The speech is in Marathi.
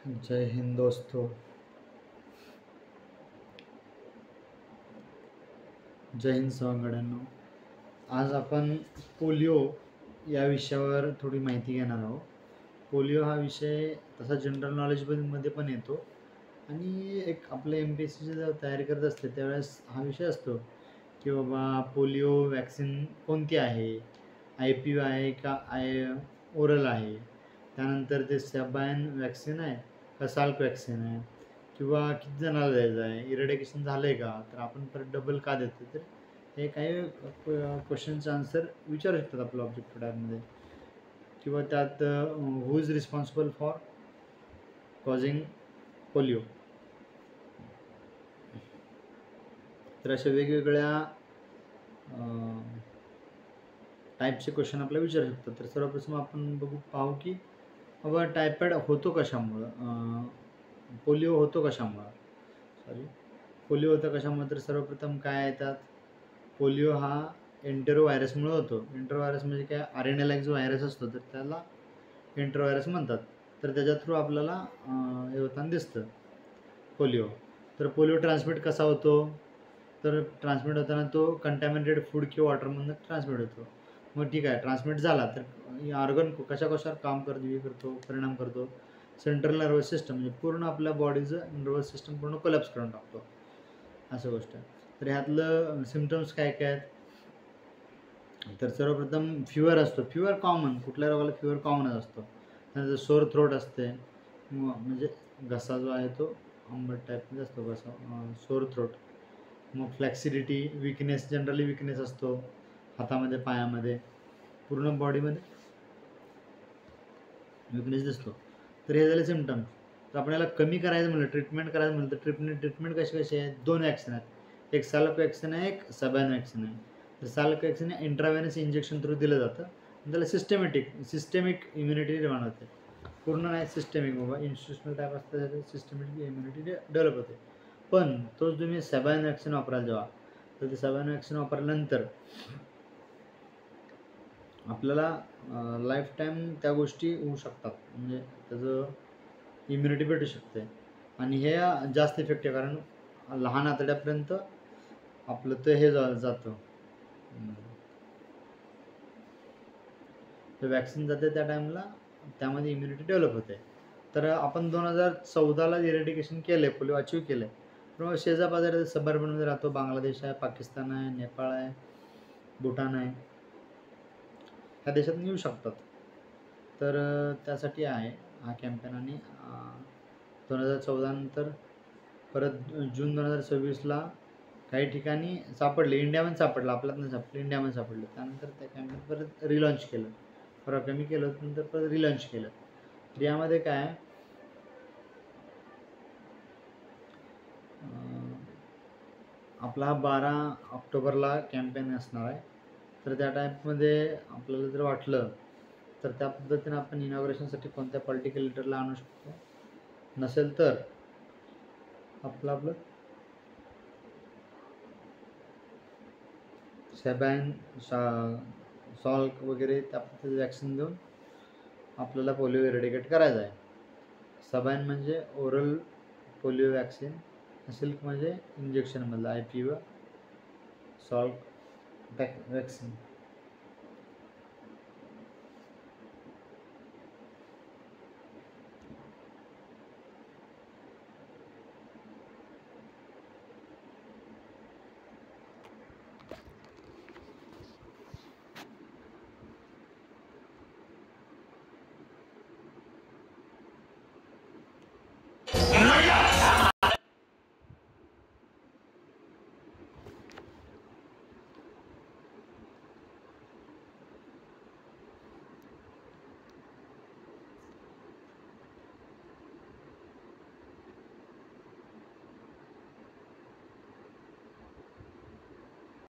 जय हिंद दोस्तों. जय हिंद सवंगड्यांनो. आज आपण पोलिओ या विषयावर थोडी माहिती घेणार आहोत. पोलिओ हा विषय तसा जनरल नॉलेजमध्ये पण येतो आणि एक आपले MPSCची जेव्हा तयारी करत असते त्यावेळेस हा विषय असतो की बाबा पोलिओ वॅक्सिन कोणती आहे, IPV आहे का ओरल आहे, त्यानंतर ते सॅबाइन वॅक्सिन आहे का साल्क वॅक्सिन आहे, किंवा किती जणांना द्यायचं आहे, इरेडिकेशन झालं आहे का, तर आपण परत डबल का देतो. तर हे काही क्वेश्चनचं आन्सर विचारू शकतात आपल्या ऑब्जेक्टिव्ह टाईपमध्ये, किंवा त्यात who is responsible for causing polio. तर अशा वेगवेगळ्या टाईपचे क्वेश्चन आपल्याला विचारू शकतात. तर सर्वप्रथम आपण पाहू की बाबा टायफॉईड होतो कशामुळं, पोलिओ होतो कशामुळं, पोलिओ होतं कशामुळे. तर सर्वप्रथम काय येतात, पोलिओ हा एंटेरो व्हायरसमुळे होतो. एंटेरो व्हायरस म्हणजे काय, RNA जो व्हायरस असतो तर त्याला एंटेरो व्हायरस म्हणतात. तर त्याच्या थ्रू आपल्याला हे होताना दिसतं पोलिओ. तर पोलिओ ट्रान्समिट कसा होतो, तर ट्रान्समिट होताना तो कंटॅमिनेटेड फूड किंवा वॉटरमधून ट्रान्समिट होतो. मग ठीक आहे, ट्रान्समिट झाला तर ऑर्गन कशावर काम करतो, परिणाम करतो. सेंट्रल नर्वस सिस्टम म्हणजे पूर्ण आपल्या बॉडीचं नर्वस सिस्टम पूर्ण कोलॅप्स करून टाकतो, असं गोष्ट आहे. तर ह्यातलं सिम्पटम्स काय काय आहेत, तर सर्वप्रथम फिवर असतो. फिवर कॉमन, कुठल्या रोगाला फिवर कॉमनच असतो. त्यानंतर सोर थ्रोट असते, म्हणजे घसा जो आहे तो आंबट टाईपमध्ये असतो घसा, सोर थ्रोट. मग फ्लॅक्सिडिटी, विकनेस, जनरली विकनेस असतो हातामध्ये, पायामध्ये, पूर्ण बॉडीमध्ये विकनेस दिसतो. तर हे झाले सिम्पटम्स. तर आपल्याला कमी करायचं म्हणलं, ट्रीटमेंट करायचं म्हणलं, तर ट्रीटमेंट कशी आहे, 2 वॅक्सिन आहेत. एक साल्क वॅक्सिन आहे, एक सबाइन वॅक्सिन आहे. तर Salk vaccine intravenous injection through दिलं जातं. त्याला सिस्टेमिक इम्युनिटी निर्माण होते. पूर्ण नाही, सिस्टेमिक बाबा इन्स्टिट्यूशनल टाईप असतं, सिस्टेमिक इम्युनिटी डेव्हलप होते. पण तोच तुम्ही सबाइन वॅक्सिन वापराल जेव्हा, तर ते सबाइन वॅक्सिन वापरल्यानंतर आपल्याला लाईफ टाईम त्या गोष्टी होऊ शकतात, म्हणजे त्याचं इम्युनिटी भेटू शकते. आणि हे जास्त इफेक्टिव्ह, कारण लहान आतड्यापर्यंत आपलं तर हे जातं, तर वॅक्सिन जाते त्या टाईमला, त्यामध्ये इम्युनिटी डेव्हलप होते. तर आपण 2014ला इरेडिकेशन केलं आहे, पोलिओ अचीव केलं आहे. पण शेजापाजारी सबअर्बनमध्ये राहतो, बांगलादेश आहे, पाकिस्तान आहे, नेपाळ आहे, भूटान आहे, ह्या देशात येऊ शकतात. तर त्यासाठी आहे हा कॅम्पेन. आणि 2014 नंतर परत जून 2026ला काही ठिकाणी सापडले, इंडियामध्ये सापडलं, आपल्यात नाही सापडलं, इंडियामध्ये सापडलं. त्यानंतर त्या कॅम्पेन परत रिलॉन्च केलं, परवा कमी केलं होतं, नंतर परत रिलॉन्च केलं. तर यामध्ये काय, आपला 12 ऑक्टोबरला कॅम्पेन असणार आहे. तर त्या टाईपमध्ये आपल्याला जर वाटलं तर त्या पद्धतीने आपण इनॉग्रेशनसाठी कोणत्या पॉलिटिकल लीडरला आणू शकतो. नसेल तर आपलं सॅबाइन, सॉल्क वगैरे त्या पद्धतीचं वॅक्सिन देऊन आपल्याला पोलिओ इरेडिकेट करायचा आहे. सबाइन म्हणजे ओरल पोलिओ वॅक्सिन, सिल्क म्हणजे इंजेक्शनमधलं IPV, सॉल्क वॅक्सिन.